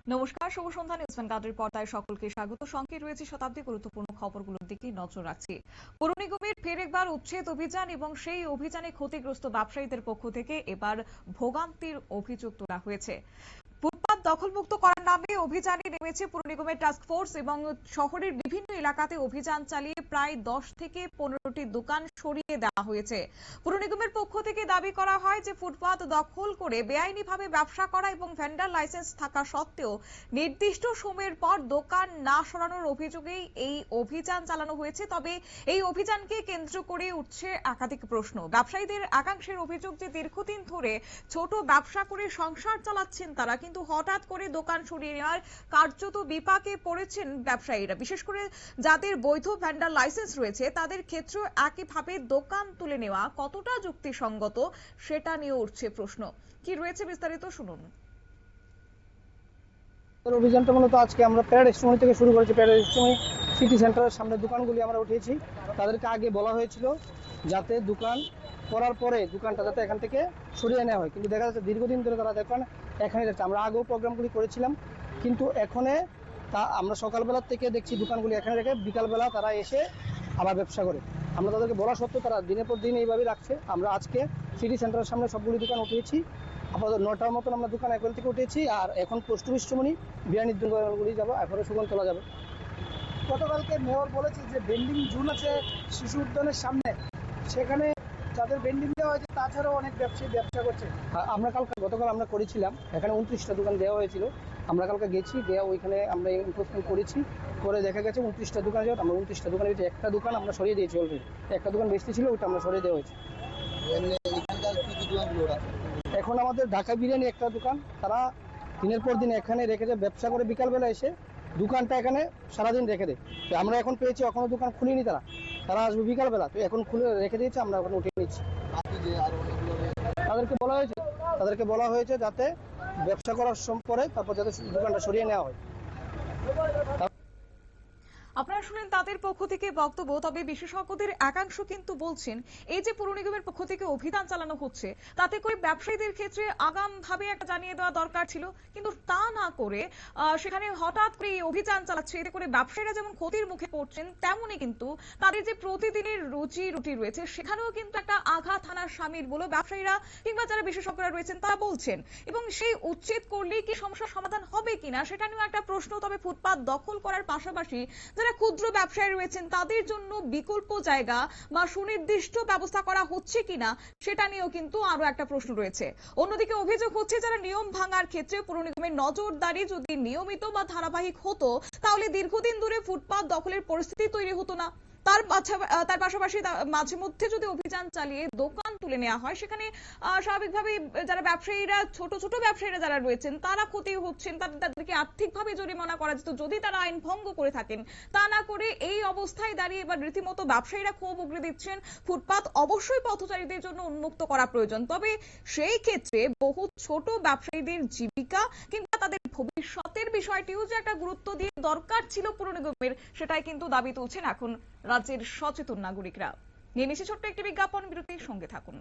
নমস্কার, শুভ সন্ধ্যা। নিউজ ভ্যানগার্ডের পর্দায় সকলকে স্বাগত। সঙ্গে রয়েছে শতাব্দী। গুরুত্বপূর্ণ খবরগুলোর দিকে নজর রাখছি। পৌর নিগমের ফের একবার উচ্ছেদ অভিযান এবং সেই অভিযানে ক্ষতিগ্রস্ত ব্যবসায়ীদের পক্ষ থেকে এবার ভোগান্তির অভিযোগ তোলা হয়েছে। ফুটপাত দখলমুক্ত করার নামে অভিযানে নেমেছে পুর নিগমের টাস্ক ফোর্স এবং শহরের বিভিন্ন এলাকাতে অভিযান চালিয়ে প্রায় 10 থেকে 15টি দোকান সরিয়ে দেওয়া হয়েছে। পুর নিগমের পক্ষ থেকে দাবি করা হয় যে ফুটপাত দখল করে বেআইনিভাবে ব্যবসা করা এবং ভেন্ডার লাইসেন্স থাকা সত্ত্বেও নির্দিষ্ট সময়ের পর দোকান না সরানোর অভিযোগেই এই অভিযান চালানো হয়েছে। তবে এই অভিযানকে কেন্দ্র করে উঠছে একাধিক প্রশ্ন। ব্যবসায়ীদের একাংশের অভিযোগ যে দীর্ঘদিন ধরে ছোট ব্যবসা করে সংসার চালাচ্ছেন তারা, কিন্তু হঠাৎ করে দোকান সরিয়ে নেওয়ার কার্যত বিপাকে পড়েছেন ব্যবসায়ীরা। বিশেষ করে যাদের বৈধ ভেন্ডার লাইসেন্স রয়েছে তাদের ক্ষেত্রে একইভাবে দোকান তুলে নেওয়া কতটা যুক্তিসঙ্গত সেটা নিয়ে উঠছে প্রশ্ন। কি রয়েছে বিস্তারিত শুনুন। অভিযানটা মূলত আজকে আমরা প্যারেড স্টেশন থেকে শুরু করেছি। প্যারেড স্টেশন সিটি সেন্টারের সামনে দোকানগুলি আমরা উঠিয়েছি। তাদেরকে আগে বলা হয়েছিল যাতে দোকান করার পরে দোকানটা যাতে এখান থেকে সরিয়ে নেওয়া হয়, কিন্তু দেখা যাচ্ছে দীর্ঘদিন ধরে তারা দোকান এখানে যাচ্ছে। আমরা আগেও প্রোগ্রামগুলি করেছিলাম, কিন্তু এখানে আমরা সকালবেলা থেকে দেখছি দোকানগুলি এখানে রেখে বিকালবেলা তারা এসে আবার ব্যবসা করে। আমরা তাদেরকে বলা সত্ত্বেও তারা দিনের পর দিন এইভাবে রাখছে। আমরা আজকে সিটি সেন্টারের সামনে সবগুলি দোকান উঠিয়েছি। আপাতত 9টার মতন আমরা দোকান এখন থেকে উঠেছি, আর এখন পোস্ট অফিস চমনি বিরিয়ানির দোকানগুলি যাবো, এরপরে সুগন্ধ তোলা যাবে। গতকালকে মেয়র বলেছে যে বেন্ডিং জোন আছে শিশু উদ্যানের সামনে, সেখানে যাদের বেন্ডিং দেওয়া হয়েছে তাছাড়াও অনেক ব্যবসায়ী ব্যবসা করছে। আমরা গতকাল আমরা করেছিলাম, এখানে 29টা দোকান দেওয়া হয়েছিল। আমরা কালকে গেছি, দেওয়া ওইখানে আমরা এনফোর্সমেন্ট করেছি, করে দেখা গেছে 29টা দোকান যাওয়া। আমরা 29টা দোকানের ভিতরে একটা দোকান আমরা সরিয়ে দিয়েছি অলরেডি। একটা দোকান বেশি ছিল, ওইটা আমরা সরিয়ে দেওয়া হয়েছে। এখন আমাদের ঢাকা বিরিয়ানি একটা দোকান, তারা দিনের পর দিন এখানে রেখে যায় ব্যবসা করে, বিকালবেলা এসে দোকানটা এখানে সারাদিন রেখে দেয়। তো আমরা এখন পেয়েছি এখনো দোকান খুলিনি, তারা আসবে বিকালবেলা, তো এখন খুলে রেখে দিয়েছে, আমরা এখন উঠিয়ে নিচ্ছি। তাদেরকে বলা হয়েছে যাতে ব্যবসা করার পরে তারপর যাতে দোকানটা সরিয়ে নেওয়া হয়। আপনারা শুনেন তাদের পক্ষ থেকে বক্তব্য। তবে বিশেষজ্ঞদের একাংশ কিন্তু বলছেন এই যে পুর নিগমের পক্ষ থেকে অভিযান চালানো হচ্ছে তাতে করে ব্যবসায়ীদের ক্ষেত্রে আগাম ভাবে একটা জানিয়ে দেওয়া দরকার ছিল, কিন্তু তা না করে সেখানে হঠাৎ করে এই অভিযান চালাচ্ছে। এতে করে ব্যবসায়ীরা যেমন ক্ষতির মুখে পড়ছেন, তেমনি কিন্তু তাদের যে প্রতিদিনের রুটি রয়েছে সেখানেও কিন্তু একটা আঘাত হানার সামিল বলে ব্যবসায়ীরা কিংবা যারা বিশেষজ্ঞরা রয়েছেন তারা বলছেন। এবং সেই উচ্ছেদ করলেই কি সমস্যার সমাধান হবে কিনা সেটা নিয়েও একটা প্রশ্ন। তবে ফুটপাত দখল করার পাশাপাশি যারা ক্ষুদ্র ব্যবসায়ী রয়েছেন তাদের জন্য বিকল্প জায়গা বা সুনির্দিষ্ট ব্যবস্থা করা হচ্ছে কিনা সেটা নিয়েও কিন্তু আরো একটা প্রশ্ন রয়েছে। অন্যদিকে অভিযোগ হচ্ছে যারা নিয়ম ভাঙার ক্ষেত্রে পুর নিগমের নজরদারি যদি নিয়মিত বা ধারাবাহিক হতো তাহলে দীর্ঘদিন ধরে ফুটপাত দখলের পরিস্থিতি তৈরি হতো না। তার পাশাপাশি মাঝে মধ্যে যদি অভিযান চালিয়ে দোকান তুলে নেওয়া হয় সেখানে স্বাভাবিকভাবেই যারা ব্যবসায়ীরা ছোট ব্যবসায়ীরা যারা রয়েছেন তারা ক্ষতি হচ্ছেন, তাদেরকে আর্থিকভাবে জরিমানা করা যেত যদি তারা আইন ভঙ্গ করে থাকেন। তা না করে এই অবস্থায় দাঁড়িয়ে এবার রীতিমতো ব্যবসায়ীরা ক্ষোভ উগরে দিচ্ছেন। ফুটপাত অবশ্যই পথচারীদের জন্য উন্মুক্ত করা প্রয়োজন, তবে সেই ক্ষেত্রে বহু ছোট ব্যবসায়ীদের জীবিকা কিংবা তাদের ভবিষ্যতের বিষয়টিও যে একটা গুরুত্ব দিয়ে দরকার ছিল পুর নিগমের, সেটাই কিন্তু দাবি তুলছেন এখন রাজ্যের সচেতন নাগরিকরা। নিয়ে নিচ্ছে ছোট্ট একটি বিজ্ঞাপন বিরতির সঙ্গে থাকুন।